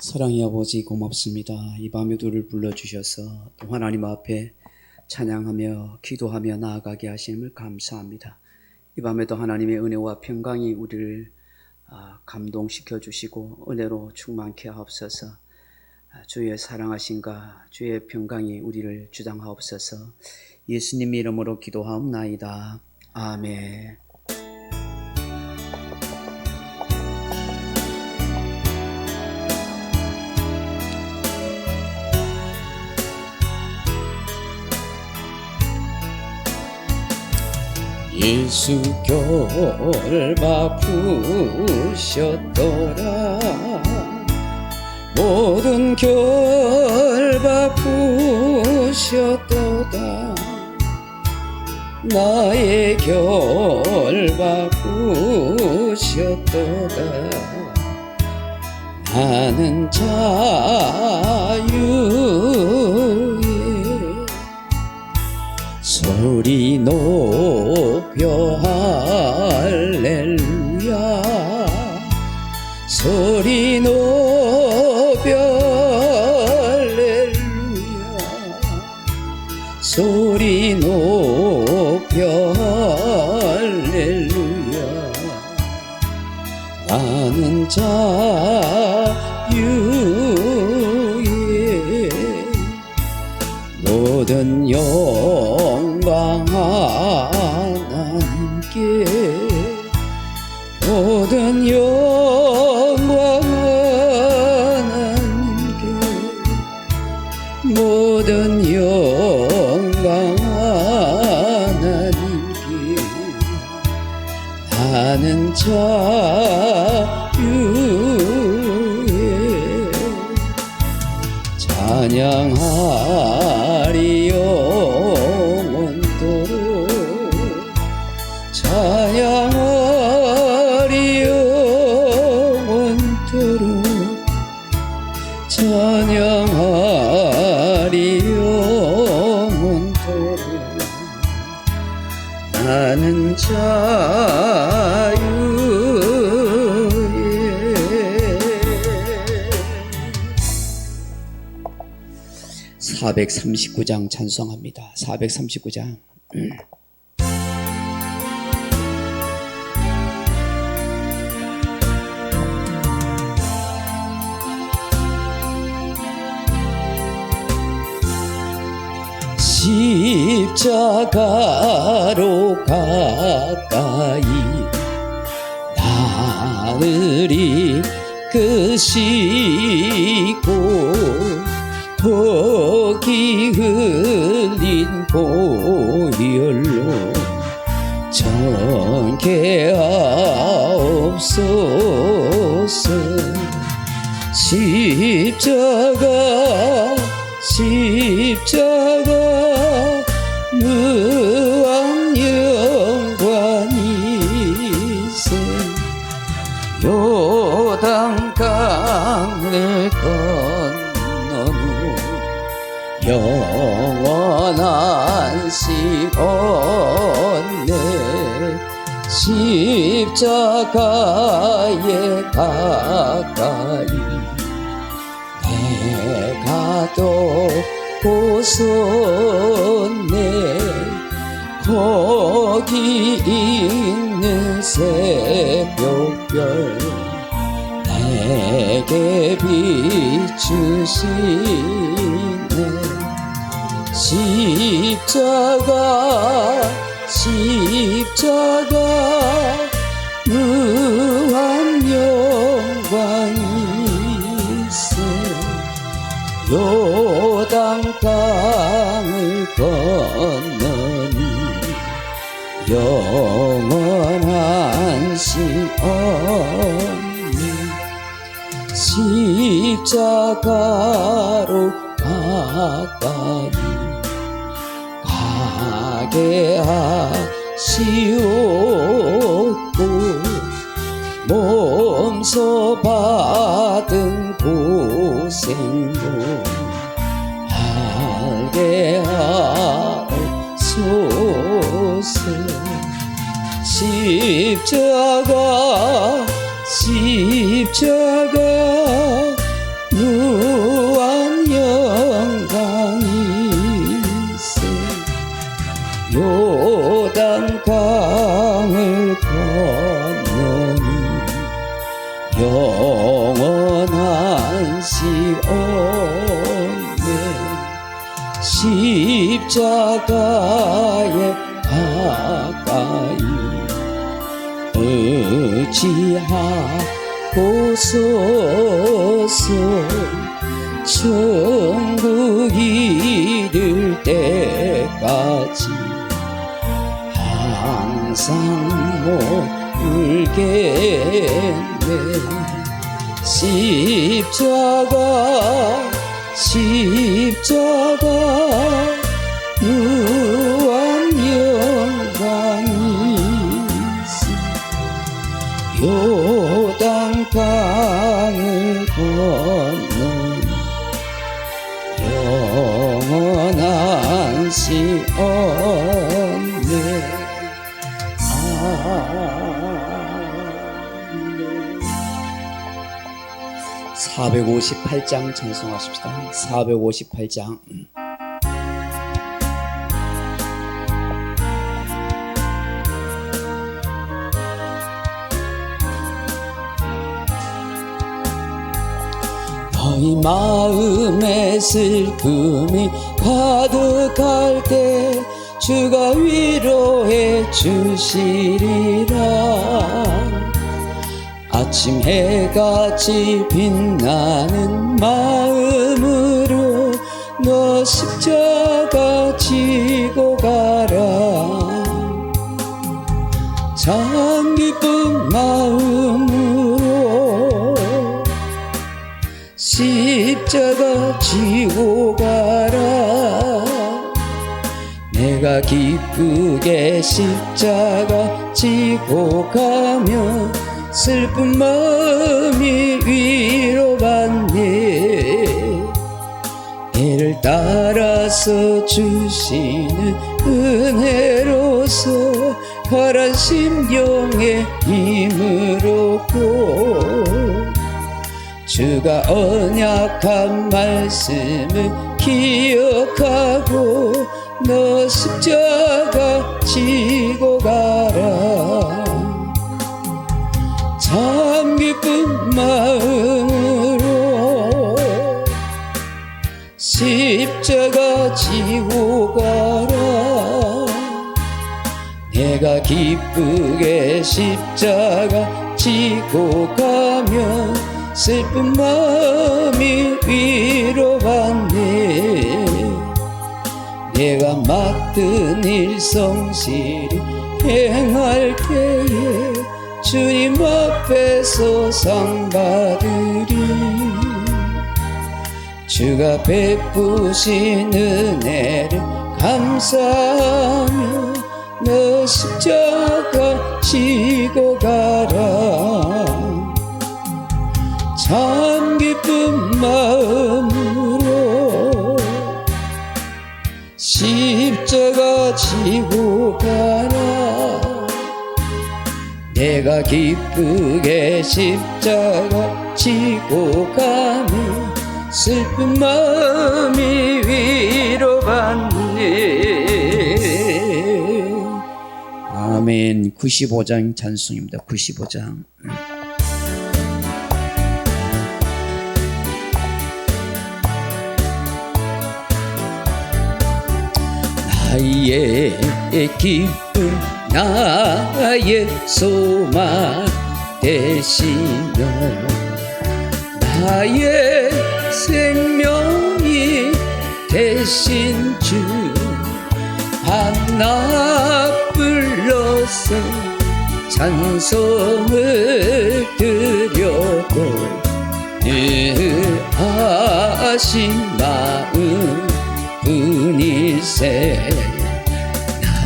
사랑의 아버지 고맙습니다. 이 밤에 우리를 불러주셔서 또 하나님 앞에 찬양하며 기도하며 나아가게 하심을 감사합니다. 이 밤에도 하나님의 은혜와 평강이 우리를 감동시켜 주시고 은혜로 충만케 하옵소서. 주의 사랑하심과 주의 평강이 우리를 주장하옵소서. 예수님 이름으로 기도하옵나이다. 아멘. 예수 결박 푸셨더라. 모든 결박 푸셨도다. 나의 결박 푸셨도다. 나는 자유의 소리 높여 할렐루야. 소리 높여 할렐루야. 소리 높여 할렐루야. 나는 자유의 모든 영광 하나님께. 모든 영광 하나님께. 모든 영광 하나님께. 나는 자유의 찬양하리 영원토록. 찬양하리 영원토록. 찬양하리 영원토록. 나는 자유의 439장 찬송합니다. 439장. 십자가로 가까이 나를 이끄시고 복이 흘린 보혈로 정케하옵소서. 십자가 무한 영광이세. 요단강을 건너는 영원한 시온네. 십자가에 가까이 내가 또 보소네. 거기 있는 새벽별 내게 비추시네. 십자가 무한 영광이세. 요단강을 건너니 영원한 시온이. 십자가로 가까이 가게 하시옵고 몸소 받은 고생도 알게 하옵소서. 십자가 무한 영광이 있어 요단강을 건너니 영원한 시온에 십자가에 가까이 의지하고서서 천국 이를 때까지 항상 못 울겠네. 십자가 무한 영광이 있어 요단강을 건너 영원한 시온에 458장 찬송하십시다. 458장. 너희 마음에 슬픔이 가득할 때 주가 위로해 주시리라. 아침 해같이 빛나는 마음으로 너 십자가 지고 가라. 참 기쁜 마음으로 십자가 지고 가라. 내가 기쁘게 십자가 지고 가면 슬픈 마음이 위로받네. 애를 따라서 주시는 은혜로서 가란 심령에 힘을 얻고 주가 언약한 말씀을 기억하고 너 십자가 지고 가라. 참 기쁜 마음으로 십자가 지고 가라. 내가 기쁘게 십자가 지고 가면 슬픈 마음이 위로받네. 내가 맡은 일 성실히 행할 때에 주님 앞에서 상 받으리. 주가 베푸신 은혜를 감사하며 너 십자가 지고 가라. 참 기쁜 마음으로 십자가 지고 가라. 내가 기쁘게 십자가 지고 가면 슬픈 마음이 위로받네. 아멘. 95장 찬송입니다. 95장. 나의 기쁨 나의 소망 되시며 나의 생명이 되신 주 한낮 불러서 찬송을 드려도 늘 아신 마음 뿐일세.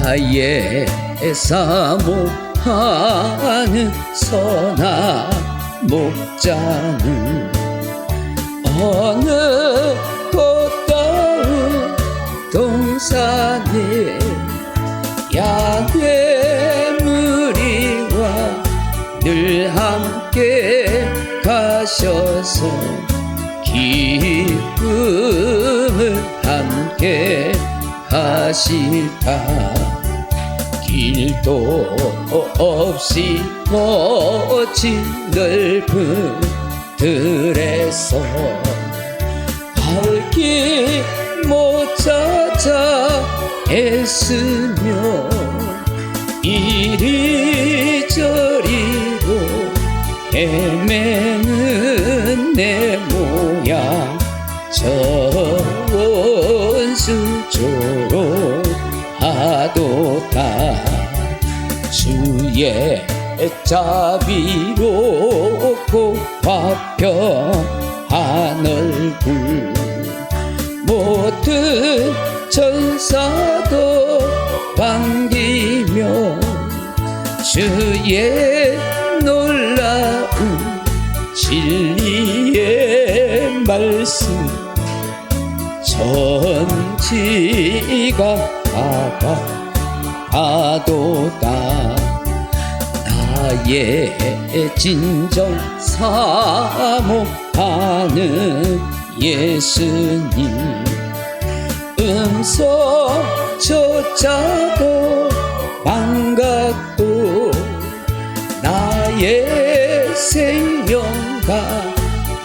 나의 사모하는 선한 목자는 어느 꽃다운 동산에 야훼 무리와 늘 함께 가셔서 기쁨을 함께 하실까. 길도 없이 거친 넓은 들에서 갈 길 못 찾아 애쓰며 이리저리로 헤매는 내 모양 저원수조로 하도다. 주의 자비로 화평 하늘불 모든 천사도 반기며 주의 놀라운 진리의 말씀 천지가 가도다. 나의 진정 사모하는 예수님 음성조차도 반갑고 나의 생명과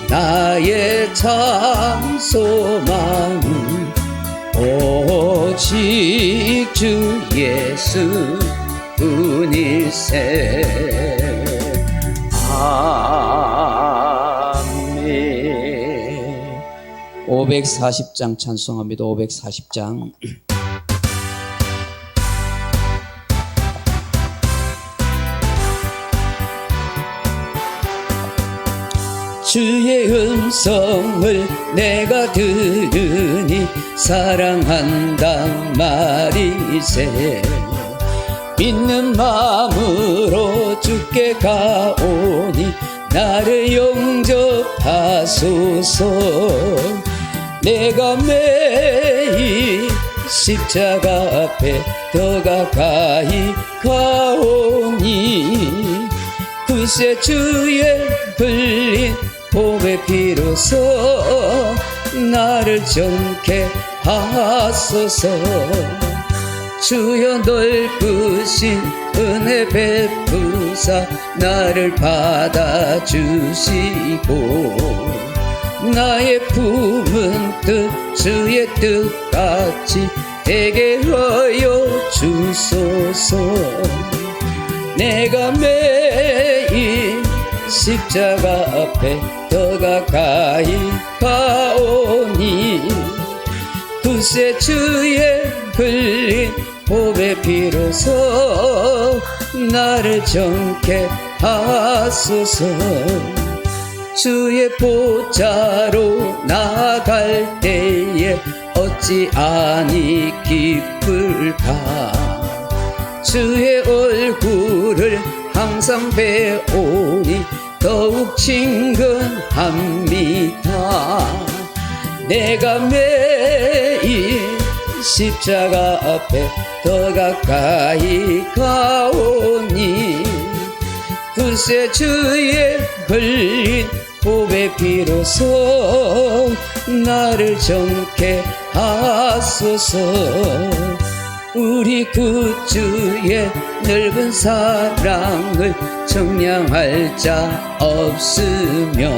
나의 참 소망은 오직 주 예수 뿐일세. 아멘. 540장 찬송합니다. 540장. 주의 음성을 내가 들으니 사랑한단 말이세. 믿는 마음으로 주께 가오니 나를 용접하소서. 내가 매일 십자가 앞에 더 가까이 가오니 그새 주의 흘린 보배 피로써 나를 정케 하소서. 주여 넓으신 은혜 베푸사 나를 받아주시고 나의 품은 뜻 주의 뜻같이 되게 하여 주소서. 내가 매일 십자가 앞에 더 가까이 가오니 그새 주의 흘린 보배 피로써 나를 정케 하소서. 주의 보좌로 나갈 때에 어찌 아니 기쁠까. 주의 얼굴을 항상 배우니 더욱 친근합니다. 내가 매일 십자가 앞에 더 가까이 가오니 그새 주의 흘린 보배 피로써 나를 정케 하소서. 우리 구주의 넓은 사랑을 청량할 자 없으며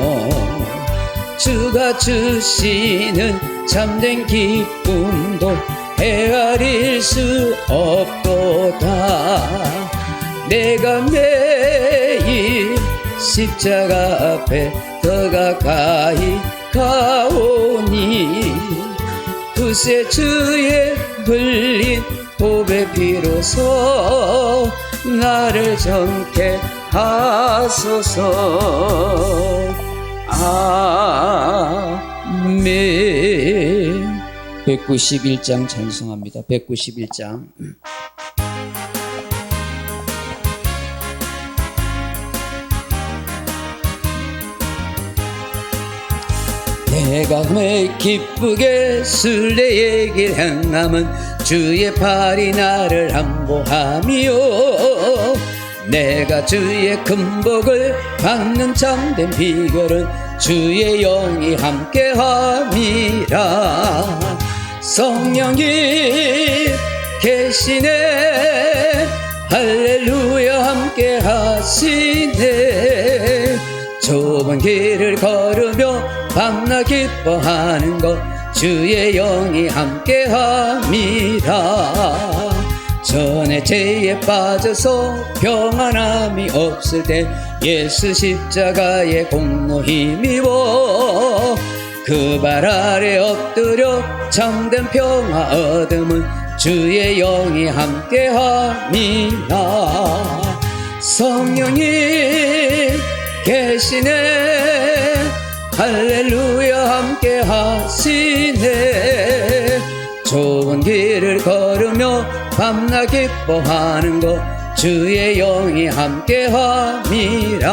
주가 주시는 참된 기쁨도 헤아릴 수 없도다. 내가 매일 십자가 앞에 더 가까이 가오니 그새 주의 흘린 보배 피로써 나를 정케 하소서. 아멘. 191장 찬송합니다. 191장. 내가 왜 기쁘게 순례의 길 행함은 주의 팔이 나를 안보하며 내가 주의 큰 복을 받는 참된 비결은 주의 영이 함께함이라. 성령이 계시네 할렐루야 함께하시네. 좁은 길을 걸으며 밤낮 기뻐하는 것 주의 영이 함께함이라. 전에 죄에 빠져서 평안함이 없을 때 예수 십자가의 공로 힘입어 그 발 아래 엎드려 참된 평화 얻음은 주의 영이 함께함이라. 성령이 계시네 할렐루야 함께하시네. 좁은 길을 걸으며 밤낮 기뻐하는 것 주의 영이 함께함이라.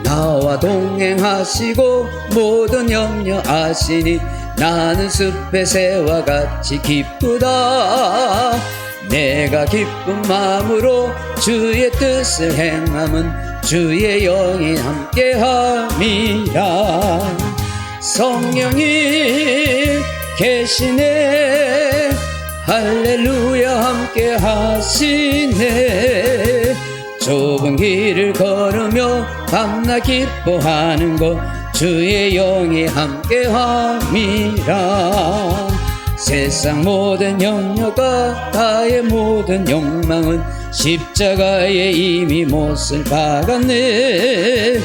나와 동행하시고 모든 염려 아시니 나는 숲의 새와 같이 기쁘다. 내가 기쁜 마음으로 주의 뜻을 행함은 주의 영이 함께함이라. 성령이 계시네 할렐루야 함께하시네. 좁은 길을 걸으며 밤낮 기뻐하는 것 주의 영이 함께함이라. 세상 모든 염려가 나의 모든 욕망은 십자가에 이미 못을 박았네.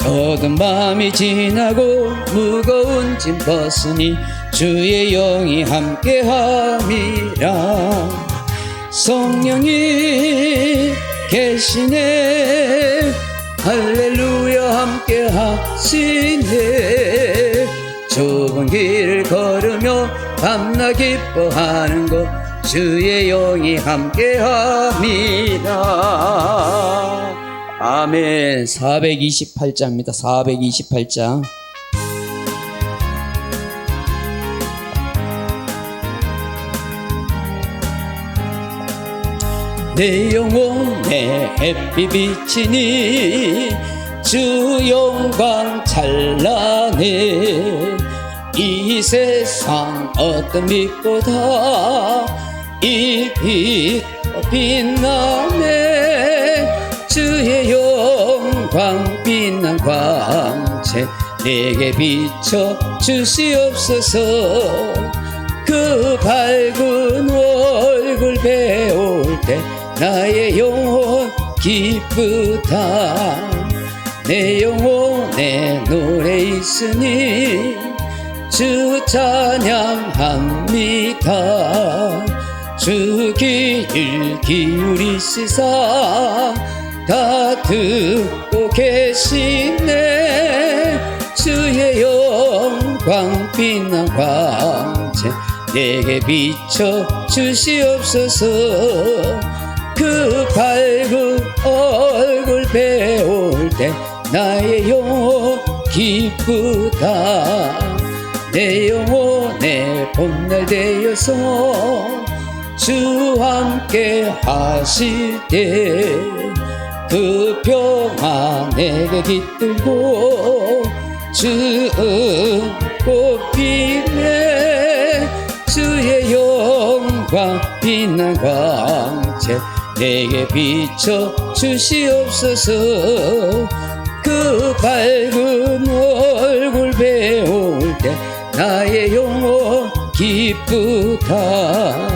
어두운 밤이 지나고 무거운 짐 벗으니 주의 영이 함께함이라. 성령이 계시네 할렐루야 함께하시네. 좁은 길을 걸으며 밤낮 기뻐하는 것 주의 영이 함께함이라. 아멘. 428장입니다. 428장. 내 영혼 내 햇빛 비치니 주 영광 찬란해. 이 세상 어떤 빛보다 이 빛 빛나네. 주의 영광 빛난 광채 내게 비춰 주시옵소서. 그 밝은 얼굴 배울 때 나의 영혼 기쁘다. 내 영혼에 노래 있으니 주 찬양합니다. 주 길 기울이시사 다 듣고 계시네. 주의 영광 빛난 광채 내게 비춰 주시옵소서. 그 밝은 얼굴 배울 때 나의 영혼 기쁘다. 내 영혼의 봄날 되어서 주 함께 하실 때 그 평화 내게 깃들고 주 꽃피네. 주의 영광 빛난 광채 내게 비춰 주시옵소서. 그 밝은 얼굴 배울 때 나의 영혼 기쁘다.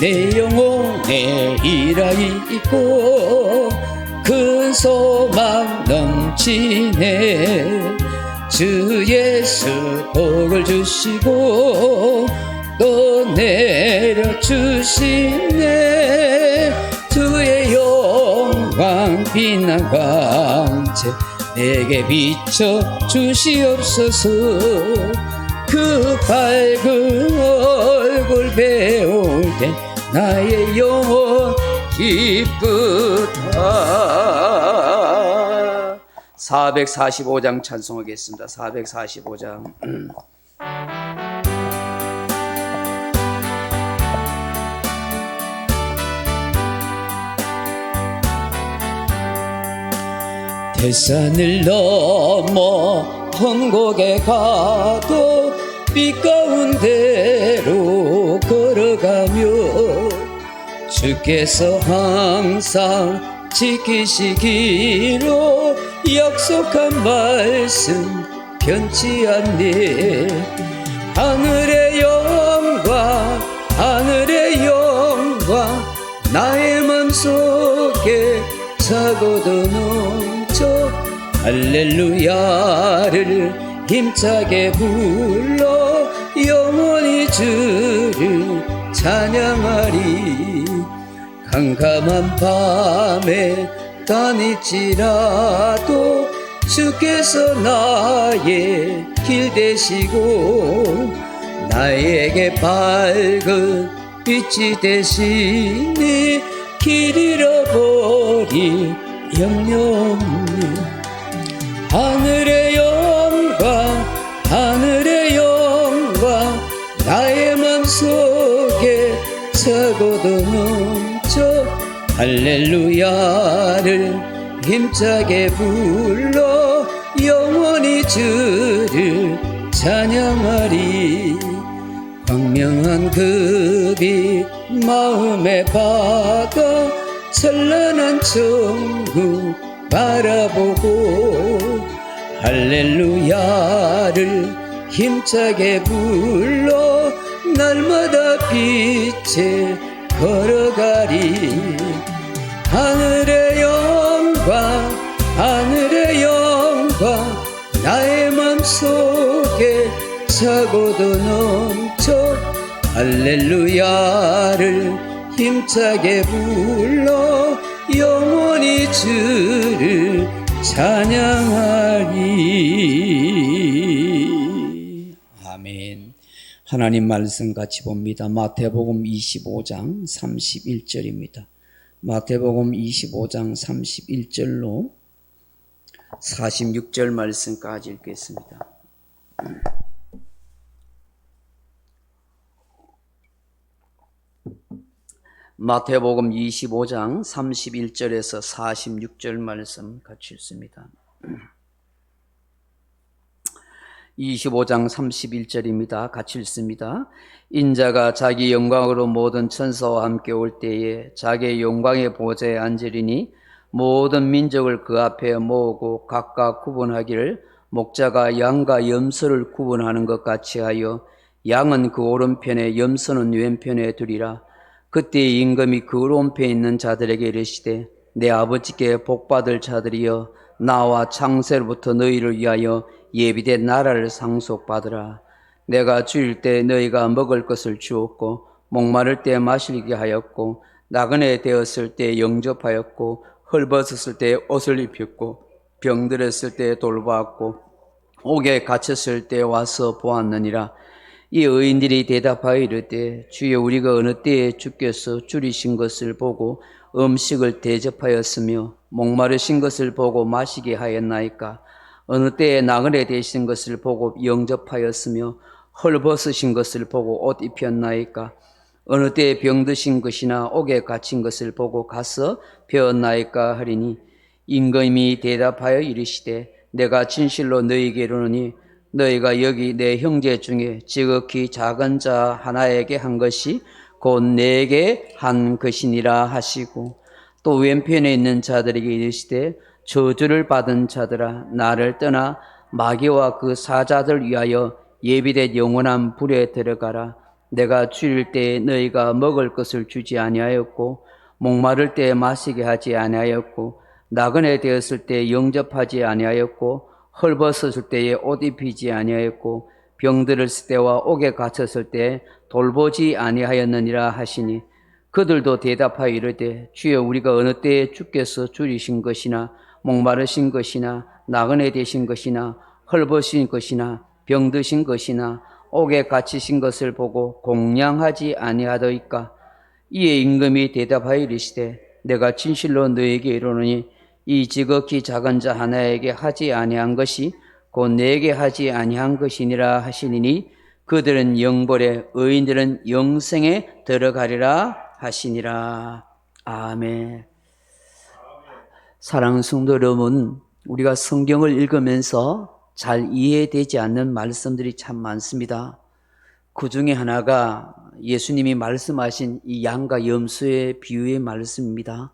내 영혼에 일하이 있고 큰 소망 넘치네. 주 예수 복을 주시고 또 내려주시네. 주의 영광 빛난 광채 내게 비춰 주시옵소서. 그 밝은 얼굴 배울 때 나의 영혼 기쁘다. 445장 찬송하겠습니다. 445장. 태산을 넘어 험곡에 가도 빛 가운데로 걸어가며 주께서 항상 지키시기로 약속한 말씀 변치 않네. 하늘의 영광 하늘의 영광 나의 맘속에 차고도 넘쳐 할렐루야를 힘차게 불러 영원히 주를 찬양하리. 캄캄한 밤에 다닐지라도 주께서 나의 길 되시고 나에게 밝은 빛이 되시니 길 잃어버리 염려없니. 하늘의 영광 하늘의 영광 나의 맘속에 차고도 넘쳐 할렐루야를 힘차게 불러 영원히 주를 찬양하리. 광명한 그 빛 마음에 받아 찬란한 천국 바라보고 할렐루야를 힘차게 불러 날마다 빛에 걸어가리. 하늘의 영광 하늘의 영광 나의 맘속에 차고도 넘쳐 할렐루야를 힘차게 불러 영원히 주를 찬양하리. 아멘. 하나님 말씀 같이 봅니다. 마태복음 25장 31절입니다. 마태복음 25장 31절로 46절 말씀까지 읽겠습니다. 마태복음 25장 31절에서 46절 말씀 같이 읽습니다. 25장 31절입니다. 같이 읽습니다. 인자가 자기 영광으로 모든 천사와 함께 올 때에 자기의 영광의 보좌에 앉으리니 모든 민족을 그 앞에 모으고 각각 구분하기를 목자가 양과 염소를 구분하는 것 같이 하여 양은 그 오른편에 염소는 왼편에 두리라. 그때 임금이 그 오른편에 있는 자들에게 이르시되 내 아버지께 복받을 자들이여 나와 창세로부터 너희를 위하여 예비된 나라를 상속받으라. 내가 주일 때 너희가 먹을 것을 주었고 목마를 때 마시게 하였고 나그네 되었을 때 영접하였고 헐벗었을 때 옷을 입혔고 병들었을 때 돌보았고 옥에 갇혔을 때 와서 보았느니라. 이 의인들이 대답하여 이르되 주여 우리가 어느 때에 주께서 줄이신 것을 보고 음식을 대접하였으며 목마르신 것을 보고 마시게 하였나이까. 어느 때에 나그네 되신 것을 보고 영접하였으며 헐벗으신 것을 보고 옷 입혔나이까. 어느 때에 병드신 것이나 옥에 갇힌 것을 보고 가서 배웠나이까 하리니 임금이 대답하여 이르시되 내가 진실로 너희에게 이르노니 너희가 여기 내 형제 중에 지극히 작은 자 하나에게 한 것이 곧 내게 한 것이니라 하시고 또 왼편에 있는 자들에게 이르시되 저주를 받은 자들아 나를 떠나 마귀와 그 사자들 위하여 예비된 영원한 불에 들어가라. 내가 주일 때에 너희가 먹을 것을 주지 아니하였고 목마를 때에 마시게 하지 아니하였고 나그네 되었을 때 영접하지 아니하였고 헐벗었을 때에 옷 입히지 아니하였고 병들었을 때와 옥에 갇혔을 때 돌보지 아니하였느니라 하시니 그들도 대답하여 이르되 주여 우리가 어느 때에 주께서 줄이신 것이나 목마르신 것이나 나그네 되신 것이나 헐벗으신 것이나 병드신 것이나 옥에 갇히신 것을 보고 공양하지 아니하더이까. 이에 임금이 대답하여 이르시되 내가 진실로 너에게 이르노니 이 지극히 작은 자 하나에게 하지 아니한 것이 곧 내게 하지 아니한 것이니라 하시니니 그들은 영벌에 의인들은 영생에 들어가리라 하시니라. 아멘. 사랑하는 성도 여러분, 우리가 성경을 읽으면서 잘 이해되지 않는 말씀들이 참 많습니다. 그 중에 하나가 예수님이 말씀하신 이 양과 염소의 비유의 말씀입니다.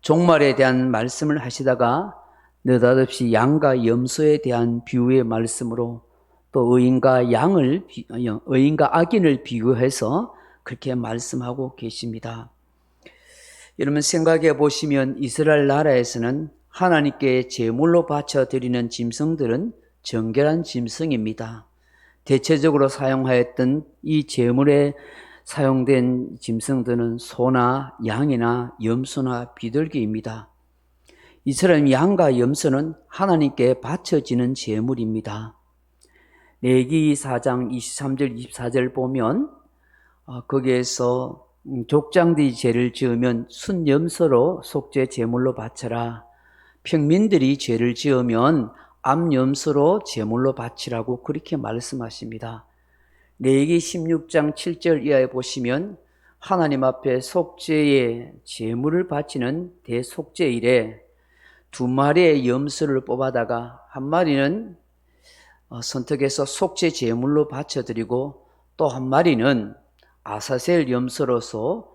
종말에 대한 말씀을 하시다가 느닷없이 양과 염소에 대한 비유의 말씀으로 또 의인과 악인을 비유해서 그렇게 말씀하고 계십니다. 여러분 생각해 보시면 이스라엘 나라에서는 하나님께 제물로 바쳐드리는 짐승들은 정결한 짐승입니다. 대체적으로 사용하였던 이 제물에 사용된 짐승들은 소나 양이나 염소나 비둘기입니다. 이처럼 양과 염소는 하나님께 바쳐지는 제물입니다. 레위기 4장 23절 24절 보면 거기에서 족장들이 죄를 지으면 순염소로 속죄 제물로 바쳐라. 평민들이 죄를 지으면 암염소로 제물로 바치라고 그렇게 말씀하십니다. 레위기 16장 7절 이하에 보시면 하나님 앞에 속죄의 제물을 바치는 대속죄일에 2마리의 염소를 뽑아다가 1마리는 선택해서 속죄 제물로 바쳐드리고 또 1마리는 아사셀 염소로서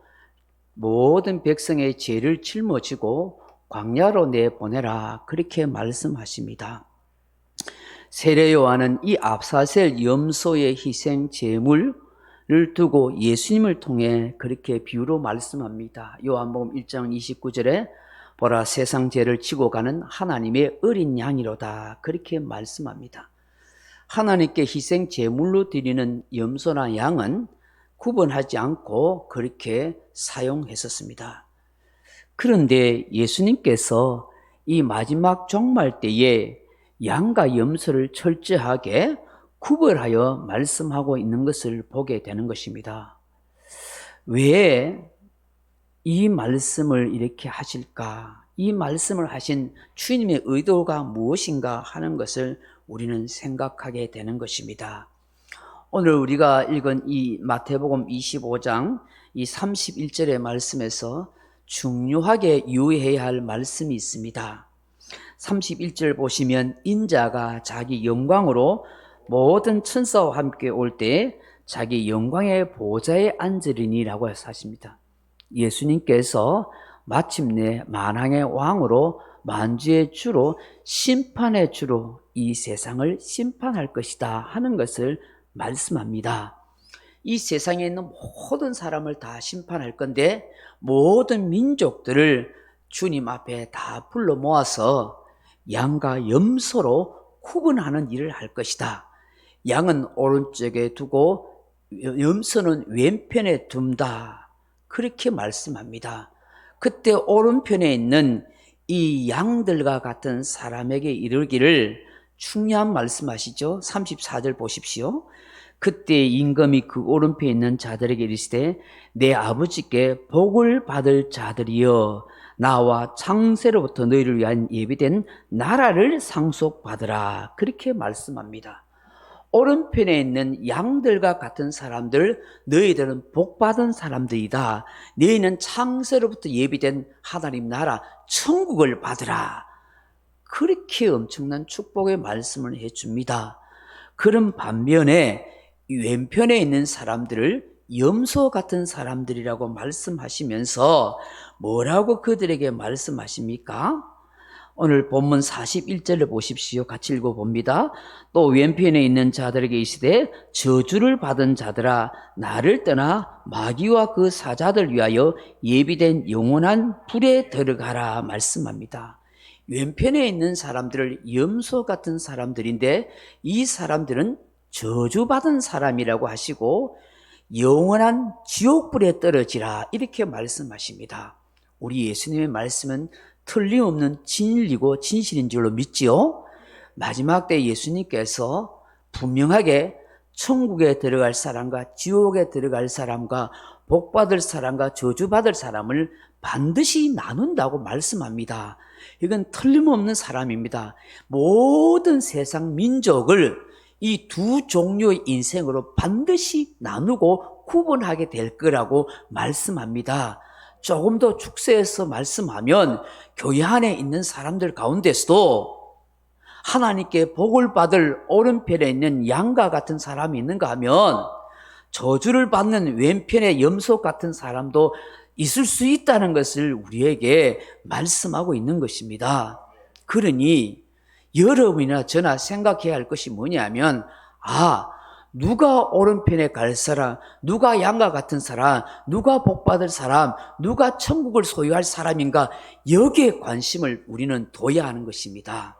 모든 백성의 죄를 짊어지고 광야로 내보내라 그렇게 말씀하십니다. 세례 요한은 이 아사셀 염소의 희생 제물을 두고 예수님을 통해 그렇게 비유로 말씀합니다. 요한복음 1장 29절에 보라 세상 죄를 지고 가는 하나님의 어린 양이로다 그렇게 말씀합니다. 하나님께 희생 제물로 드리는 염소나 양은 구분하지 않고 그렇게 사용했었습니다. 그런데 예수님께서 이 마지막 종말 때에 양과 염소를 철저하게 구별하여 말씀하고 있는 것을 보게 되는 것입니다. 왜 이 말씀을 이렇게 하실까? 이 말씀을 하신 주님의 의도가 무엇인가 하는 것을 우리는 생각하게 되는 것입니다. 오늘 우리가 읽은 이 마태복음 25장 이 31절의 말씀에서 중요하게 유의해야 할 말씀이 있습니다. 31절 보시면 인자가 자기 영광으로 모든 천사와 함께 올 때 자기 영광의 보좌에 앉으리니라고 하십니다. 예수님께서 마침내 만왕의 왕으로 만주의 주로 심판의 주로 이 세상을 심판할 것이다 하는 것을 말씀합니다. 이 세상에 있는 모든 사람을 다 심판할 건데 모든 민족들을 주님 앞에 다 불러 모아서 양과 염소로 구분하는 일을 할 것이다. 양은 오른쪽에 두고 염소는 왼편에 둔다. 그렇게 말씀합니다. 그때 오른편에 있는 이 양들과 같은 사람에게 이르기를 중요한 말씀하시죠. 34절 보십시오. 그때 임금이 그 오른편에 있는 자들에게 이르시되 내 아버지께 복을 받을 자들이여 나와 창세로부터 너희를 위한 예비된 나라를 상속받으라 그렇게 말씀합니다. 오른편에 있는 양들과 같은 사람들 너희들은 복받은 사람들이다. 너희는 창세로부터 예비된 하나님 나라 천국을 받으라. 그렇게 엄청난 축복의 말씀을 해줍니다. 그런 반면에 왼편에 있는 사람들을 염소 같은 사람들이라고 말씀하시면서 뭐라고 그들에게 말씀하십니까? 오늘 본문 41절을 보십시오. 같이 읽어봅니다. 또 왼편에 있는 자들에게 이르시되 저주를 받은 자들아 나를 떠나 마귀와 그 사자들 위하여 예비된 영원한 불에 들어가라 말씀합니다. 왼편에 있는 사람들을 염소 같은 사람들인데 이 사람들은 저주받은 사람이라고 하시고 영원한 지옥불에 떨어지라 이렇게 말씀하십니다. 우리 예수님의 말씀은 틀림없는 진리고 진실인 줄로 믿지요. 마지막 때 예수님께서 분명하게 천국에 들어갈 사람과 지옥에 들어갈 사람과 복받을 사람과 저주받을 사람을 반드시 나눈다고 말씀합니다. 이건 틀림없는 사람입니다. 모든 세상 민족을 이 두 종류의 인생으로 반드시 나누고 구분하게 될 거라고 말씀합니다. 조금 더 축소해서 말씀하면 교회 안에 있는 사람들 가운데서도 하나님께 복을 받을 오른편에 있는 양과 같은 사람이 있는가 하면 저주를 받는 왼편의 염소 같은 사람도 있을 수 있다는 것을 우리에게 말씀하고 있는 것입니다. 그러니 여러분이나 저나 생각해야 할 것이 뭐냐면, 누가 오른편에 갈 사람, 누가 양과 같은 사람, 누가 복받을 사람, 누가 천국을 소유할 사람인가, 여기에 관심을 우리는 둬야 하는 것입니다.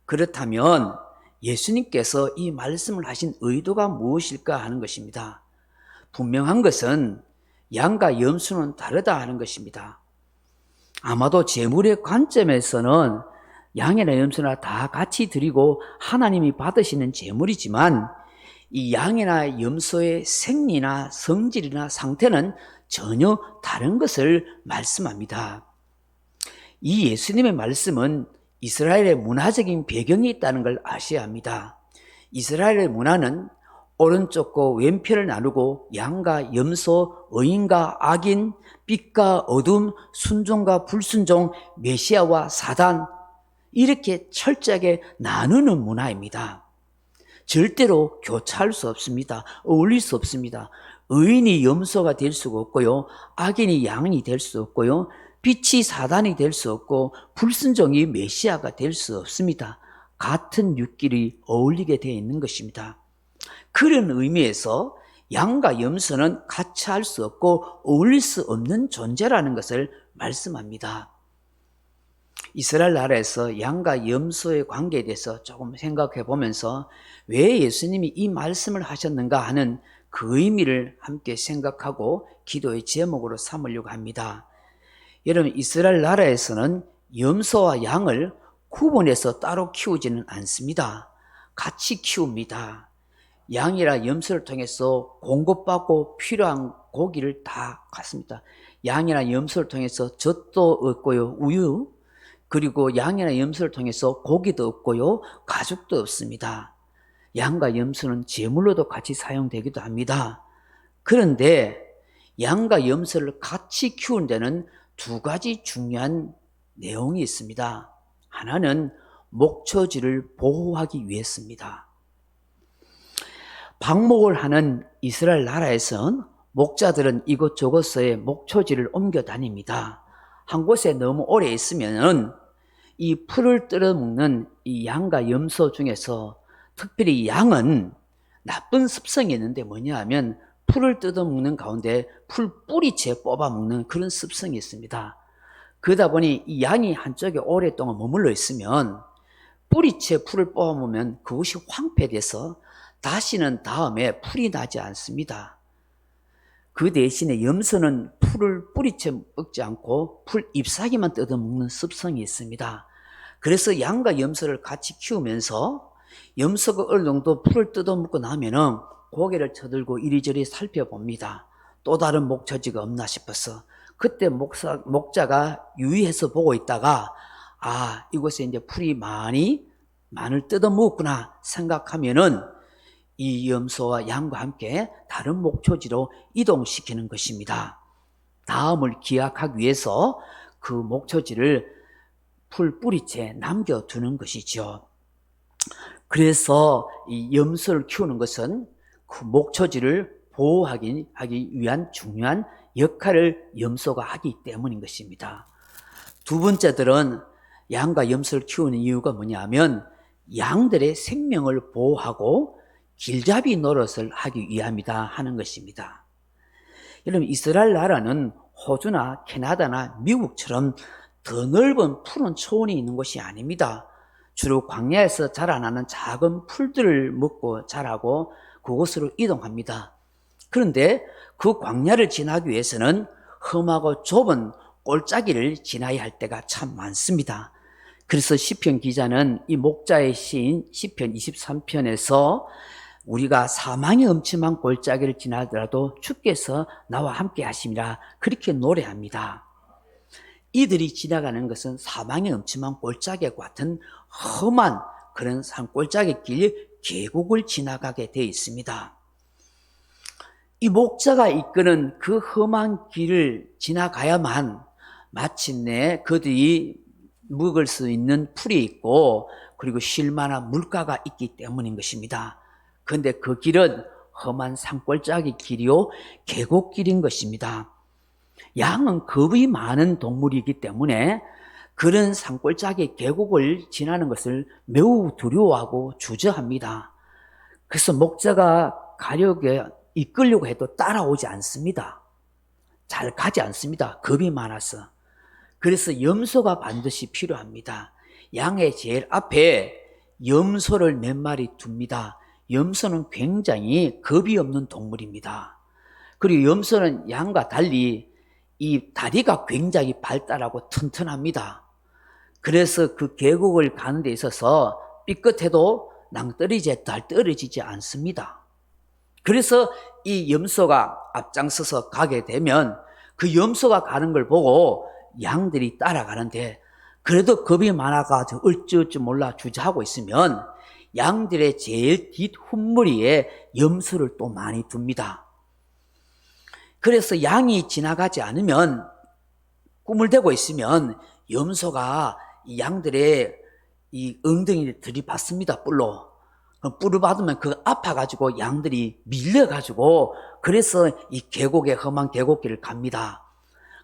그렇다면 예수님께서 이 말씀을 하신 의도가 무엇일까 하는 것입니다. 분명한 것은 양과 염소는 다르다 하는 것입니다. 아마도 재물의 관점에서는 양이나 염소나 다 같이 드리고 하나님이 받으시는 재물이지만 이 양이나 염소의 생리나 성질이나 상태는 전혀 다른 것을 말씀합니다. 이 예수님의 말씀은 이스라엘의 문화적인 배경이 있다는 걸 아셔야 합니다. 이스라엘의 문화는 오른쪽과 왼편을 나누고 양과 염소, 의인과 악인, 빛과 어둠, 순종과 불순종, 메시아와 사단, 이렇게 철저하게 나누는 문화입니다. 절대로 교차할 수 없습니다. 어울릴 수 없습니다. 의인이 염소가 될 수가 없고요, 악인이 양이 될 수 없고요, 빛이 사단이 될 수 없고 불순종이 메시아가 될 수 없습니다. 같은 육끼리 어울리게 되어 있는 것입니다. 그런 의미에서 양과 염소는 같이 할 수 없고 어울릴 수 없는 존재라는 것을 말씀합니다. 이스라엘 나라에서 양과 염소의 관계에 대해서 조금 생각해 보면서 왜 예수님이 이 말씀을 하셨는가 하는 그 의미를 함께 생각하고 기도의 제목으로 삼으려고 합니다. 여러분, 이스라엘 나라에서는 염소와 양을 구분해서 따로 키우지는 않습니다. 같이 키웁니다. 양이나 염소를 통해서 공급받고 필요한 고기를 다 갖습니다. 양이나 염소를 통해서 젖도 얻고요, 우유, 그리고 양이나 염소를 통해서 고기도 얻고요, 가죽도 얻습니다. 양과 염소는 제물로도 같이 사용되기도 합니다. 그런데 양과 염소를 같이 키우는 데는 두 가지 중요한 내용이 있습니다. 하나는 목초지를 보호하기 위해서입니다. 방목을 하는 이스라엘 나라에선 목자들은 이곳저곳에 목초지를 옮겨 다닙니다. 한 곳에 너무 오래 있으면 이 풀을 뜯어먹는 이 양과 염소 중에서 특별히 양은 나쁜 습성이 있는데 뭐냐 하면 풀을 뜯어먹는 가운데 풀 뿌리채 뽑아먹는 그런 습성이 있습니다. 그러다 보니 이 양이 한쪽에 오랫동안 머물러 있으면 뿌리채 풀을 뽑아먹으면 그것이 황폐돼서 다시는 다음에 풀이 나지 않습니다. 그 대신에 염소는 풀을 뿌리채 먹지 않고 풀 잎사귀만 뜯어먹는 습성이 있습니다. 그래서 양과 염소를 같이 키우면서 염소가 어느 정도 풀을 뜯어먹고 나면은 고개를 쳐들고 이리저리 살펴봅니다. 또 다른 목초지가 없나 싶어서 그때 목자가 유의해서 보고 있다가 이곳에 이제 풀이 많을 뜯어먹었구나 생각하면은 이 염소와 양과 함께 다른 목초지로 이동시키는 것입니다. 다음을 기약하기 위해서 그 목초지를 풀 뿌리채 남겨두는 것이죠. 그래서 이 염소를 키우는 것은 그 목초지를 보호하기 위한 중요한 역할을 염소가 하기 때문인 것입니다. 두 번째들은 양과 염소를 키우는 이유가 뭐냐면 양들의 생명을 보호하고 길잡이 노릇을 하기 위함이다 하는 것입니다. 여러분, 이스라엘 나라는 호주나 캐나다나 미국처럼 더 넓은 푸른 초원이 있는 곳이 아닙니다. 주로 광야에서 자라나는 작은 풀들을 먹고 자라고 그곳으로 이동합니다. 그런데 그 광야를 지나기 위해서는 험하고 좁은 골짜기를 지나야 할 때가 참 많습니다. 그래서 시편 기자는 이 목자의 시인 시편 23편에서 우리가 사망의 엄침한 골짜기를 지나더라도 주께서 나와 함께 하심이라 그렇게 노래합니다. 이들이 지나가는 것은 사망의 엄침한 골짜기와 같은 험한 그런 산골짜기 길 계곡을 지나가게 되어 있습니다. 이 목자가 이끄는 그 험한 길을 지나가야만 마침내 그들이 먹을 수 있는 풀이 있고 그리고 쉴 만한 물가가 있기 때문인 것입니다. 그런데 그 길은 험한 산골짜기 길이요 계곡길인 것입니다. 양은 겁이 많은 동물이기 때문에 그런 산골짜기 계곡을 지나는 것을 매우 두려워하고 주저합니다. 그래서 목자가 이끌려고 해도 따라오지 않습니다. 잘 가지 않습니다. 겁이 많아서. 그래서 염소가 반드시 필요합니다. 양의 제일 앞에 염소를 몇 마리 둡니다. 염소는 굉장히 겁이 없는 동물입니다. 그리고 염소는 양과 달리 이 다리가 굉장히 발달하고 튼튼합니다. 그래서 그 계곡을 가는 데 있어서 삐끗해도 낭떠러지에 떨어지지 않습니다. 그래서 이 염소가 앞장서서 가게 되면 그 염소가 가는 걸 보고 양들이 따라가는데 그래도 겁이 많아가지고 어찌어찌 몰라 주저하고 있으면 양들의 제일 뒷 훗무리에 염소를 또 많이 둡니다. 그래서 양이 지나가지 않으면 꿈을 대고 있으면 염소가 이 양들의 이 엉덩이를 들이받습니다. 뿔로. 뿔을 받으면 그 아파가지고 양들이 밀려가지고 그래서 이 험한 계곡길을 갑니다.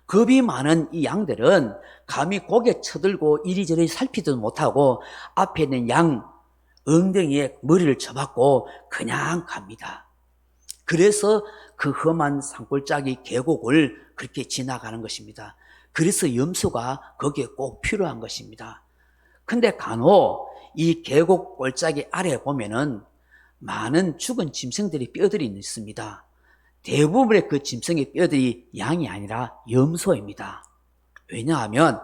겁이 많은 이 양들은 감히 고개 쳐들고 이리저리 살피지도 못하고 앞에 있는 양 엉덩이에 머리를 쳐박고 그냥 갑니다. 그래서 그 험한 산골짜기 계곡을 그렇게 지나가는 것입니다. 그래서 염소가 거기에 꼭 필요한 것입니다. 근데 간혹 이 계곡 골짜기 아래에 보면은 많은 죽은 짐승들이 뼈들이 있습니다. 대부분의 그 짐승의 뼈들이 양이 아니라 염소입니다. 왜냐하면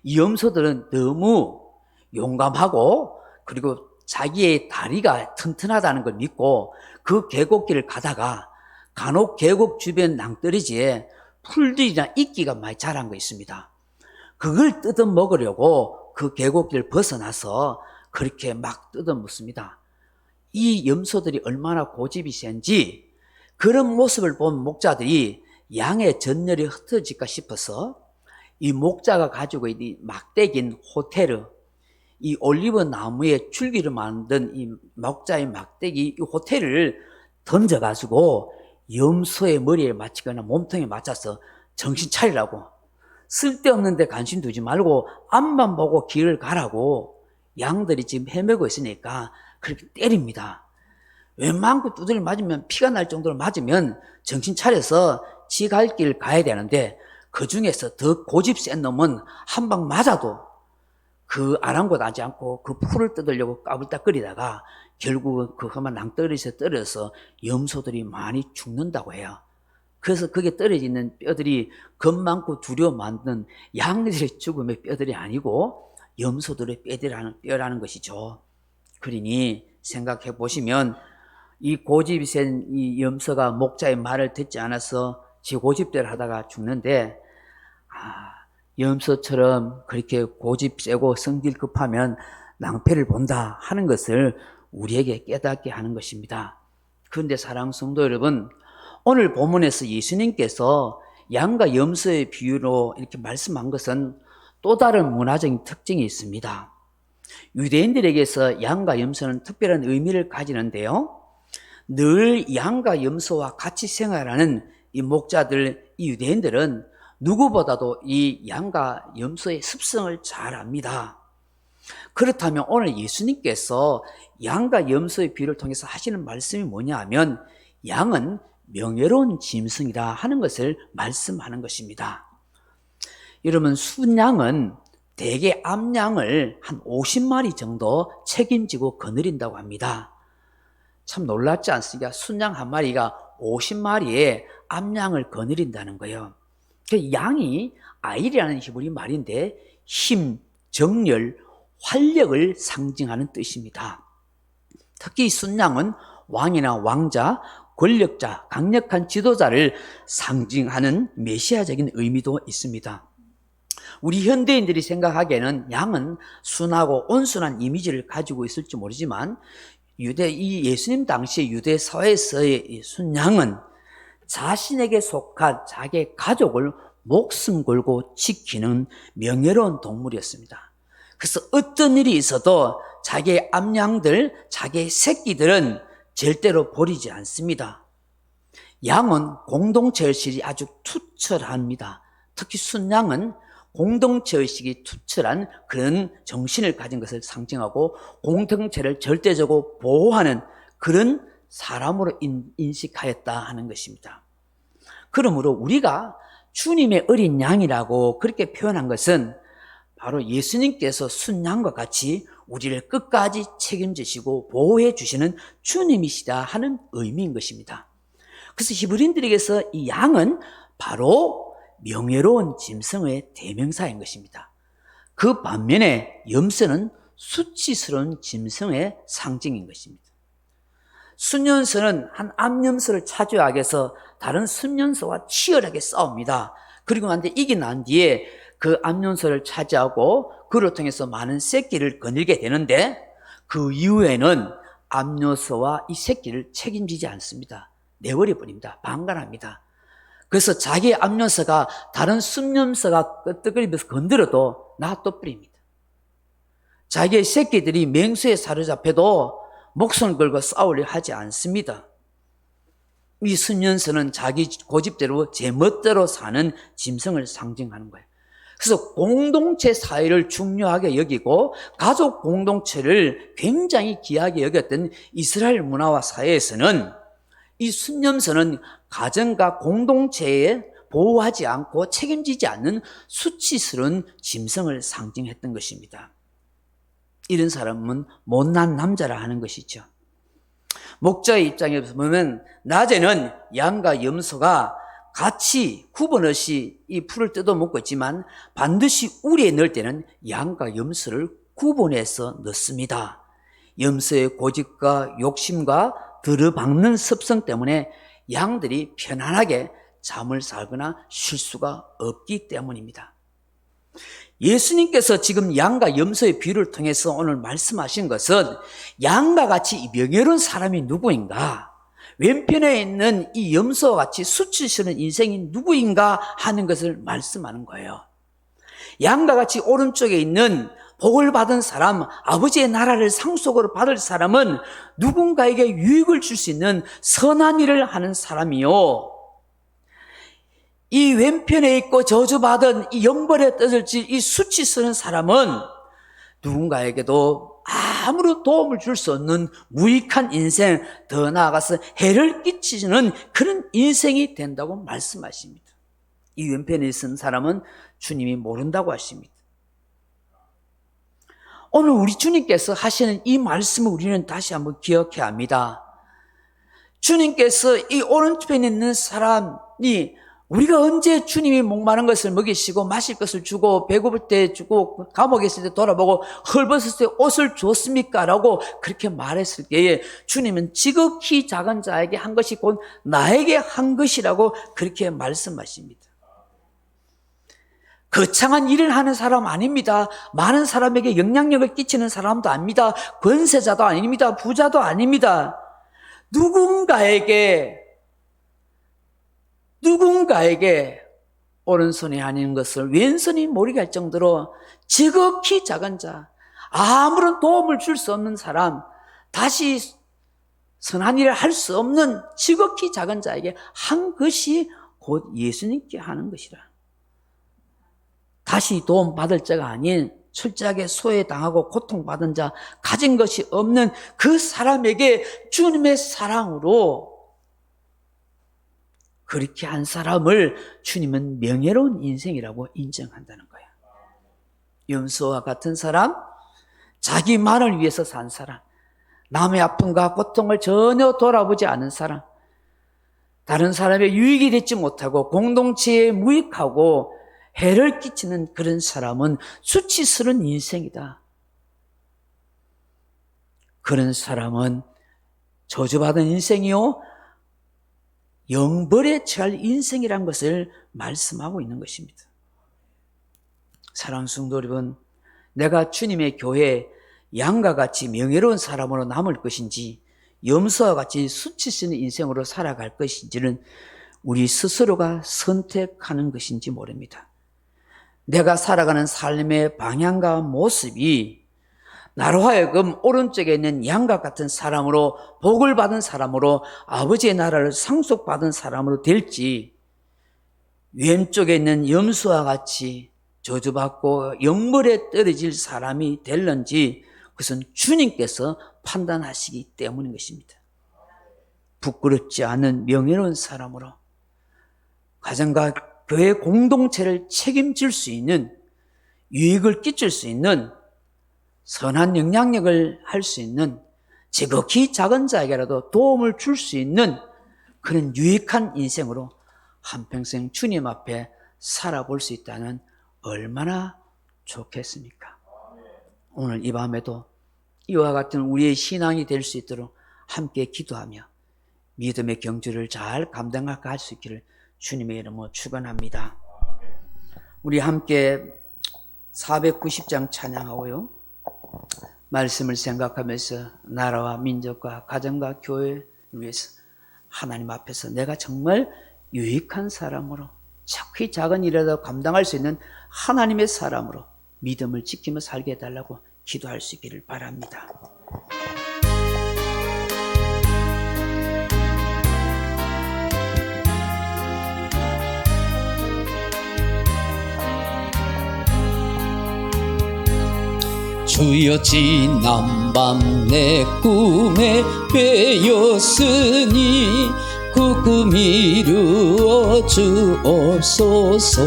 이 염소들은 너무 용감하고 그리고 자기의 다리가 튼튼하다는 걸 믿고 그 계곡길을 가다가 간혹 계곡 주변 낭떠러지에 풀들이나 이끼가 많이 자란 거 있습니다. 그걸 뜯어 먹으려고 그 계곡길을 벗어나서 그렇게 막 뜯어 먹습니다. 이 염소들이 얼마나 고집이 센지 그런 모습을 본 목자들이 양의 전열이 흩어질까 싶어서 이 목자가 가지고 있는 막대기인 호테르, 이 올리브 나무의 줄기를 만든 이 목자의 막대기 이 호테르를 던져가지고 염소의 머리에 맞추거나 몸통에 맞춰서 정신 차리라고, 쓸데없는 데 관심 두지 말고 앞만 보고 길을 가라고 양들이 지금 헤매고 있으니까 그렇게 때립니다. 웬만큼 두드려 맞으면 피가 날 정도로 맞으면 정신 차려서 지 갈 길 가야 되는데 그 중에서 더 고집 센 놈은 한 방 맞아도 그 아랑곳하지 않고 그 풀을 뜯으려고 까불딱거리다가 결국은 그 험한 낭떠러지에 떨어져서 염소들이 많이 죽는다고 해요. 그래서 거기에 떨어지는 뼈들이 겁 많고 두려워 만든 양들의 죽음의 뼈들이 아니고 염소들의 뼈라는 것이죠. 그러니 생각해 보시면 이 고집이 센 이 염소가 목자의 말을 듣지 않아서 지 고집대로 하다가 죽는데, 염소처럼 그렇게 고집 세고 성질 급하면 낭패를 본다 하는 것을 우리에게 깨닫게 하는 것입니다. 그런데 사랑하는 성도 여러분, 오늘 본문에서 예수님께서 양과 염소의 비유로 이렇게 말씀한 것은 또 다른 문화적인 특징이 있습니다. 유대인들에게서 양과 염소는 특별한 의미를 가지는데요, 늘 양과 염소와 같이 생활하는 이 목자들, 이 유대인들은 누구보다도 이 양과 염소의 습성을 잘 압니다. 그렇다면 오늘 예수님께서 양과 염소의 비유를 통해서 하시는 말씀이 뭐냐 하면 양은 명예로운 짐승이다 하는 것을 말씀하는 것입니다. 여러분, 순양은 대개 암양을 한 50마리 정도 책임지고 거느린다고 합니다. 참 놀랍지 않습니까? 순양 한 마리가 50마리의 암양을 거느린다는 거예요. 양이 아일이라는 히브리 말인데 힘, 정열, 활력을 상징하는 뜻입니다. 특히 순양은 왕이나 왕자, 권력자, 강력한 지도자를 상징하는 메시아적인 의미도 있습니다. 우리 현대인들이 생각하기에는 양은 순하고 온순한 이미지를 가지고 있을지 모르지만 이 예수님 당시 유대 사회에서의 순양은 자신에게 속한 자기의 가족을 목숨 걸고 지키는 명예로운 동물이었습니다. 그래서 어떤 일이 있어도 자기의 암양들, 자기의 새끼들은 절대로 버리지 않습니다. 양은 공동체 의식이 아주 투철합니다. 특히 순양은 공동체 의식이 투철한 그런 정신을 가진 것을 상징하고 공동체를 절대적으로 보호하는 그런 사람으로 인식하였다 하는 것입니다. 그러므로 우리가 주님의 어린 양이라고 그렇게 표현한 것은 바로 예수님께서 순양과 같이 우리를 끝까지 책임지시고 보호해 주시는 주님이시다 하는 의미인 것입니다. 그래서 히브리인들에게서 이 양은 바로 명예로운 짐승의 대명사인 것입니다. 그 반면에 염소는 수치스러운 짐승의 상징인 것입니다. 순년소는 한 암염소를 차지하기 위해서 다른 순년소와 치열하게 싸웁니다. 그리고 이기고 난 뒤에 그 암염소를 차지하고 그를 통해서 많은 새끼를 거느리게 되는데 그 이후에는 암염소와 이 새끼를 책임지지 않습니다. 내버려 버립니다. 방관합니다. 그래서 자기의 암염소가 다른 순염소가 끄떡거리면서 건드려도 놔둬버립니다. 자기의 새끼들이 맹수에 사로잡혀도 목숨을 걸고 싸우려 하지 않습니다. 이 순년소는 자기 고집대로 제멋대로 사는 짐승을 상징하는 거예요. 그래서 공동체 사회를 중요하게 여기고 가족 공동체를 굉장히 귀하게 여겼던 이스라엘 문화와 사회에서는 이 순념소는 가정과 공동체에 보호하지 않고 책임지지 않는 수치스러운 짐승을 상징했던 것입니다. 이런 사람은 못난 남자라 하는 것이죠. 목자의 입장에서 보면 낮에는 양과 염소가 같이 구분 없이 이 풀을 뜯어먹고 있지만 반드시 우리에 넣을 때는 양과 염소를 구분해서 넣습니다. 염소의 고집과 욕심과 들어박는 습성 때문에 양들이 편안하게 잠을 살거나 쉴 수가 없기 때문입니다. 예수님께서 지금 양과 염소의 비유를 통해서 오늘 말씀하신 것은 양과 같이 명예로운 사람이 누구인가, 왼편에 있는 이 염소와 같이 수치스러운 인생이 누구인가 하는 것을 말씀하는 거예요. 양과 같이 오른쪽에 있는 복을 받은 사람, 아버지의 나라를 상속으로 받을 사람은 누군가에게 유익을 줄 수 있는 선한 일을 하는 사람이요, 이 왼편에 있고 저주받은 이 영벌의 뜻을 질 이 수치스러운 사람은 누군가에게도 아무런 도움을 줄 수 없는 무익한 인생, 더 나아가서 해를 끼치는 그런 인생이 된다고 말씀하십니다. 이 왼편에 있는 사람은 주님이 모른다고 하십니다. 오늘 우리 주님께서 하시는 이 말씀을 우리는 다시 한번 기억해야 합니다. 주님께서 이 오른편에 있는 사람이 우리가 언제 주님이 목마른 것을 먹이시고 마실 것을 주고 배고플 때 주고 감옥에 있을 때 돌아보고 헐벗을 때 옷을 줬습니까? 라고 그렇게 말했을 때에 주님은 지극히 작은 자에게 한 것이 곧 나에게 한 것이라고 그렇게 말씀하십니다. 거창한 일을 하는 사람 아닙니다. 많은 사람에게 영향력을 끼치는 사람도 아닙니다. 권세자도 아닙니다. 부자도 아닙니다. 누군가에게 오른손에 하는 것을 왼손이 모르게 할 정도로 지극히 작은 자, 아무런 도움을 줄 수 없는 사람, 다시 선한 일을 할 수 없는 지극히 작은 자에게 한 것이 곧 예수님께 하는 것이라. 다시 도움받을 자가 아닌 철저하게 소외당하고 고통받은 자, 가진 것이 없는 그 사람에게 주님의 사랑으로 그렇게 한 사람을 주님은 명예로운 인생이라고 인정한다는 거예요. 염소와 같은 사람, 자기만을 위해서 산 사람, 남의 아픔과 고통을 전혀 돌아보지 않은 사람, 다른 사람의 유익이 되지 못하고 공동체에 무익하고 해를 끼치는 그런 사람은 수치스러운 인생이다. 그런 사람은 저주받은 인생이요, 영벌에 처할 인생이란 것을 말씀하고 있는 것입니다. 사랑하는 성도 여러분, 내가 주님의 교회에 양과 같이 명예로운 사람으로 남을 것인지 염소와 같이 수치스러운 인생으로 살아갈 것인지는 우리 스스로가 선택하는 것인지 모릅니다. 내가 살아가는 삶의 방향과 모습이 나로 하여금 오른쪽에 있는 양과 같은 사람으로, 복을 받은 사람으로, 아버지의 나라를 상속받은 사람으로 될지, 왼쪽에 있는 염소와 같이 저주받고 영물에 떨어질 사람이 될는지, 그것은 주님께서 판단하시기 때문인 것입니다. 부끄럽지 않은 명예로운 사람으로 가정과 교회 공동체를 책임질 수 있는, 유익을 끼칠 수 있는, 선한 영향력을 할 수 있는, 지극히 작은 자에게라도 도움을 줄 수 있는 그런 유익한 인생으로 한평생 주님 앞에 살아볼 수 있다면 얼마나 좋겠습니까? 오늘 이 밤에도 이와 같은 우리의 신앙이 될 수 있도록 함께 기도하며 믿음의 경주를 잘 감당할 수 있기를 주님의 이름으로 축원합니다. 우리 함께 490장 찬양하고요, 말씀을 생각하면서 나라와 민족과 가정과 교회를 위해서 하나님 앞에서 내가 정말 유익한 사람으로, 작게 작은 일이라도 감당할 수 있는 하나님의 사람으로 믿음을 지키며 살게 해달라고 기도할 수 있기를 바랍니다. 주여 지난 밤 내 꿈에 빼였으니 그 꿈 이루어 주옵소서.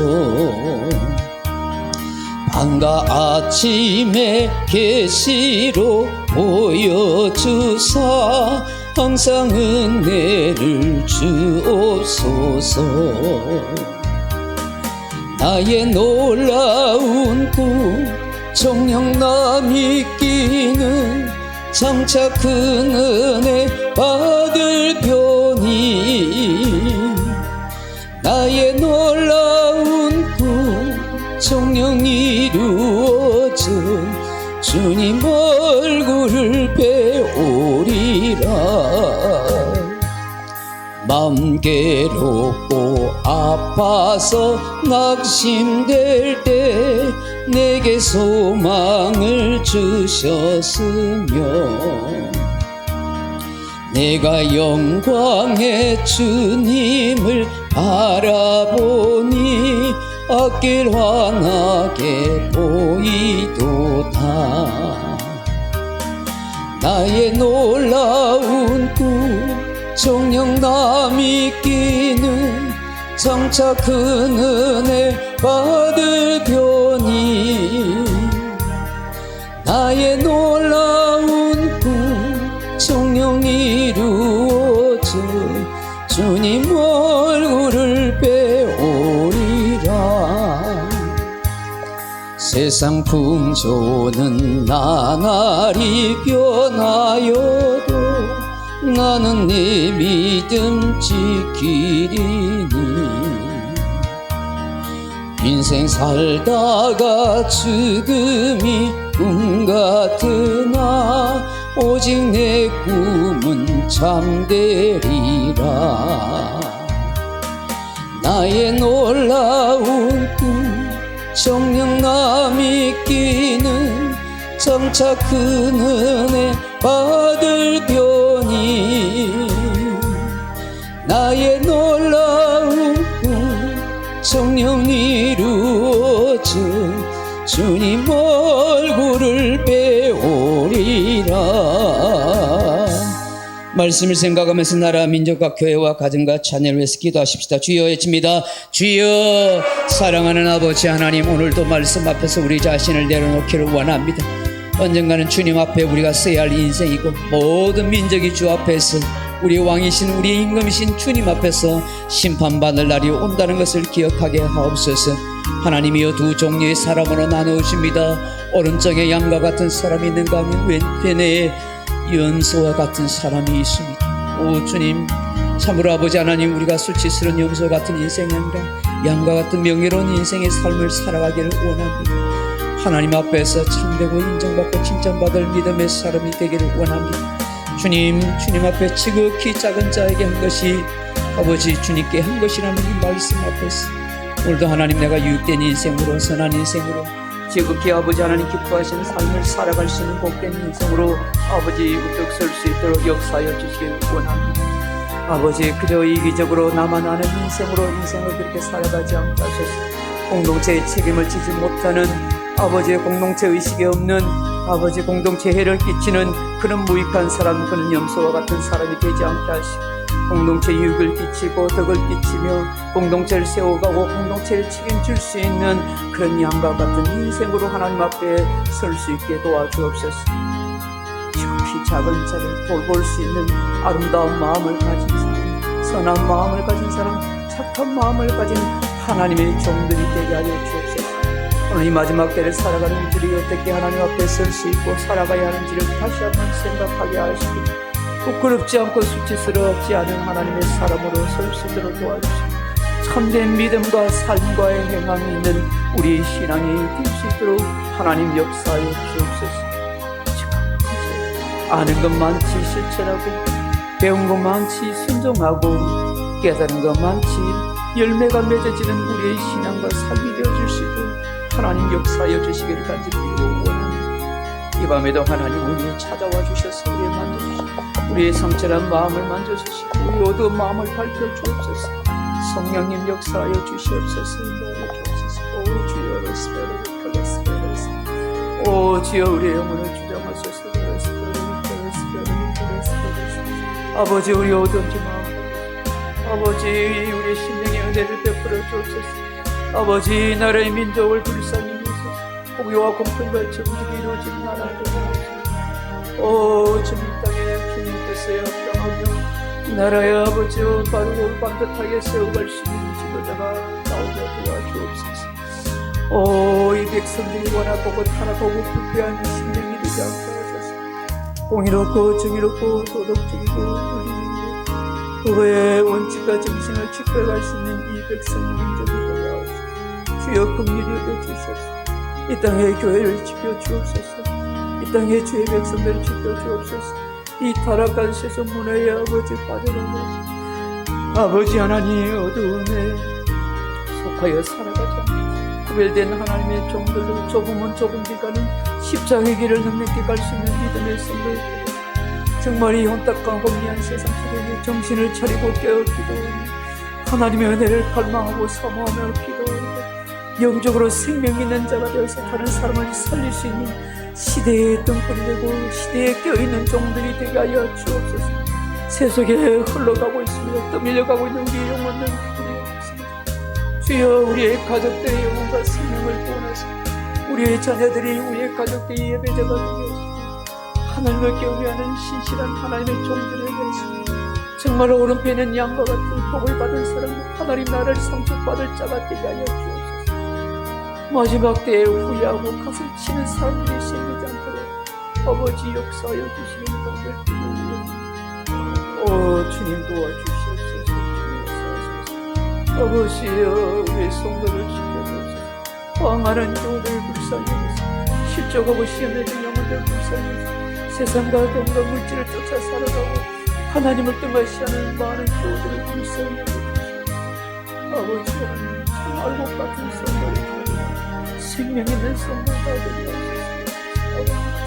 밤과 아침에 계시로 보여주사 항상 은혜를 주옵소서. 나의 놀라운 꿈 정녕 남이 끼는 장차 큰 은혜 받을 편이, 나의 놀라운 꿈 정녕 이루어져 주님 얼굴을 배우리라. 마음 괴롭고 아파서 낙심될 때 내게 소망을 주셨으며, 내가 영광의 주님을 바라보니 앞길 환하게 보이도다. 나의 놀라운 꿈 정녕 남이 끼는 장차 큰 은혜 받을 편이, 나의 놀라운 꿈 정녕 이루어져 주님 얼굴을 배우리라. 세상 풍조는 나날이 변하여도 나는 내 믿음 지키리니, 인생 살다가 죽음이 꿈 같으나 오직 내 꿈은 참되리라. 나의 놀라운 꿈 정녕 남이 끼는 장차 큰 은혜 받을 편이, 나의 놀라운 꿈 정녕 이루어져 주님 얼굴을 배우리라. 말씀을 생각하면서 나라 민족과 교회와 가정과 자녀를 위해서 기도하십시다. 주여 외칩니다. 주여. 사랑하는 아버지 하나님, 오늘도 말씀 앞에서 우리 자신을 내려놓기를 원합니다. 언젠가는 주님 앞에 우리가 써야 할 인생이고, 모든 민족이 주 앞에서 우리 왕이신 우리 임금이신 주님 앞에서 심판받을 날이 온다는 것을 기억하게 하옵소서. 하나님이여, 두 종류의 사람으로 나누어집니다. 오른쪽에 양과 같은 사람이 있는가 하면 왼편에 염소와 같은 사람이 있습니다. 오 주님, 참으로 아버지 하나님, 우리가 수치스러운 염소 같은 인생이 아니라 양과 같은 명예로운 인생의 삶을 살아가기를 원합니다. 하나님 앞에서 참되고 인정받고 칭찬받을 믿음의 사람이 되기를 원합니다. 주님 앞에 지극히 작은 자에게 한 것이 아버지 주님께 한 것이라는 이 말씀 앞에서 오늘도 하나님 내가 유익된 인생으로 선한 인생으로 지극히 아버지 하나님 기뻐하시는 삶을 살아갈 수 있는 복된 인생으로 아버지 우뚝 설 수 있도록 역사하여 주시길 원합니다. 아버지 그저 이기적으로 나만 아는 인생으로 인생을 그렇게 살아가지 않게 하소서. 공동체의 책임을 지지 못하는 아버지의 공동체 의식이 없는 아버지 공동체 해를 끼치는 그런 무익한 사람, 그런 염소와 같은 사람이 되지 않게 하시고 공동체 유익을 끼치고 덕을 끼치며 공동체를 세워가고 공동체를 책임질 수 있는 그런 양과 같은 인생으로 하나님 앞에 설 수 있게 도와주옵소서. 지극히 작은 자를 돌볼 수 있는 아름다운 마음을 가진 사람, 선한 마음을 가진 사람, 착한 마음을 가진 하나님의 종들이 되게 하여 주옵소서. 오늘 이 마지막 때를 살아가는 우리들이 어떻게 하나님 앞에 설 수 있고 살아가야 하는지를 다시 한번 생각하게 하시고 부끄럽지 않고 수치스럽지 않은 하나님의 사람으로 설 수 있도록 도와주시고 참된 믿음과 삶과의 행함이 있는 우리 신앙이 될 수 있도록 하나님 역사하여 주옵소서. 아는 것 많지 실천하고 배운 것 많지 순종하고 깨달은 것 많지 열매가 맺어지는 우리의 신앙과 삶이 되어질 수 있도록 하나님 역사하여 주시기를 간절히 원합니다. 이 밤에도 하나님 우리에 찾아와 주셔서 우리에 만져주시고 우리의 상처난 마음을 만져주시고 우리 어두운 마음을 밝혀주옵소서. 성령님 역사하여 주시옵소서. 인도하여 주옵소서. 오 주여 스페르 오 주여 우리의 영혼을 주장하소서. 아버지 우리 어두운 마음 아버지 우리의 심령의 은혜를 베풀어 주옵소서. 아버지 나라의 민족을 불쌍히 여기소서. 공의와 공평과 정직이 이루어지는 나라 되옵소서. 오 주님 땅에 주님 뜻에 합당하며 이 나라의 아버지여 바르고 반듯하게 세워갈 수 있는 지도자가 나오게 도와주옵소서. 오 이 백성들이 원하고 타락하고 불쾌한 심령이 되지 않게 하소서. 공의롭고 정의롭고 도덕적이고 그거의 원칙과 정신을 지켜갈 수 있는 이 백성의 민족이 되게 하옵소서. 주여 긍휼히 여겨주시옵소서. 이 땅의 교회를 지켜주옵소서. 이 땅의 주의 백성들을 지켜주옵소서. 이 타락한 세상 문화의 아버지 빠져나가서 아버지 하나님의 어두움에 속하여 살아가지 않고 구별된 하나님의 종들로 조금은 조금씩 가는 십자가의 길을 능력있게 갈 수 있는 믿음의 성도들 정말 이 혼탁한 혼미한 세상 속에 정신을 차리고 깨어 기도하며 하나님의 은혜를 갈망하고 사모하며 기도하고 영적으로 생명 있는 자가 되어서 다른 사람을 살릴 수 있는 시대의 등불이 되고 시대에 껴있는 종들이 되게 하여 주옵소서. 세속에 흘러가고 있으며 떠밀려가고 있는 우리의 영혼은 주여 우리의 가족들의 영혼과 생명을 구원하시고 우리의 자녀들이 우리의 가족들의 예배자가 되게 하시고 하나님을 경외하는 신실한 하나님의 종들을 위해서 정말 오른편에 있는 양과 같은 복을 받은 사람 하나님 나라를 상속받을 자가 되게 하여 주옵소서. 마지막 때에 후회하고 가슴 치는 사람들이 생기지 않도록 아버지 역사하여 주시는 분들 오 주님 도와주시옵소서. 주님 역사하소서. 아버지여 우리의 성도를 지켜주옵소서. 방하는 교우들을 불쌍히 여기소서. 실족하고 시험해진 영혼들 불쌍히 여기소서. 세상과 돈과 물질을 쫓아 살아가고 하나님을 등하시하는 많은 교우들을 불쌍히 여기소서. 아버지 하나님 참 알곡 같은 성도를 생명 있는 성도가 되게 하소서.